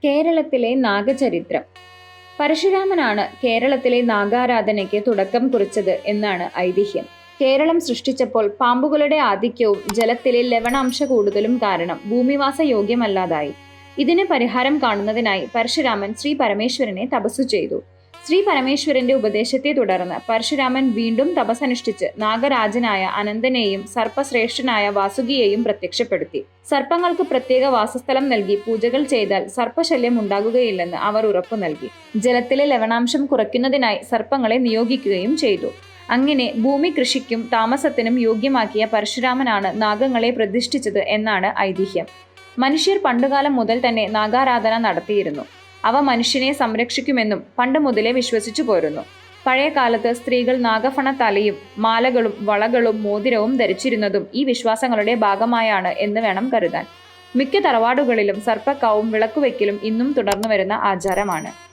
കേരളത്തിലെ നാഗചരിത്രം. പരശുരാമനാണ് കേരളത്തിലെ നാഗാരാധനയ്ക്ക് തുടക്കം കുറിച്ചത് എന്നാണ് ഐതിഹ്യം. കേരളം സൃഷ്ടിച്ചപ്പോൾ പാമ്പുകളുടെ ആധിക്യവും ജലത്തിലെ ലവണാംശ കൂടുതലും കാരണം ഭൂമിവാസ യോഗ്യമല്ലാതായി. ഇതിന് പരിഹാരം കാണുന്നതിനായി പരശുരാമൻ ശ്രീ പരമേശ്വരനെ തപസ്സു ചെയ്തു. ശ്രീ പരമേശ്വരന്റെ ഉപദേശത്തെ തുടർന്ന് പരശുരാമൻ വീണ്ടും തപസ്സനുഷ്ഠിച്ച് നാഗരാജനായ അനന്തനെയും സർപ്പശ്രേഷ്ഠനായ വാസുകിയെയും പ്രത്യക്ഷപ്പെടുത്തി. സർപ്പങ്ങൾക്ക് പ്രത്യേക വാസസ്ഥലം നൽകി പൂജകൾ ചെയ്താൽ സർപ്പശല്യം ഉണ്ടാകുകയില്ലെന്ന് അവർ ഉറപ്പു നൽകി. ജലത്തിലെ ലവണാംശം കുറയ്ക്കുന്നതിനായി സർപ്പങ്ങളെ നിയോഗിക്കുകയും ചെയ്തു. അങ്ങനെ ഭൂമി കൃഷിക്കും താമസത്തിനും യോഗ്യമാക്കിയ പരശുരാമനാണ് നാഗങ്ങളെ പ്രതിഷ്ഠിച്ചത് എന്നാണ് ഐതിഹ്യം. മനുഷ്യർ പണ്ടുകാലം മുതൽ തന്നെ നാഗാരാധന നടത്തിയിരുന്നു. അവ മനുഷ്യനെ സംരക്ഷിക്കുമെന്നും പണ്ട് മുതലേ വിശ്വസിച്ചു പോരുന്നു. പഴയ കാലത്ത് സ്ത്രീകൾ നാഗഫണ തലയും മാലകളും വളകളും മോതിരവും ധരിച്ചിരുന്നതും ഈ വിശ്വാസങ്ങളുടെ ഭാഗമായാണ് എന്ന് വേണം കരുതാൻ. മിക്ക തറവാടുകളിലും സർപ്പക്കാവും വിളക്കുവെക്കലും ഇന്നും തുടർന്നു വരുന്ന ആചാരമാണ്.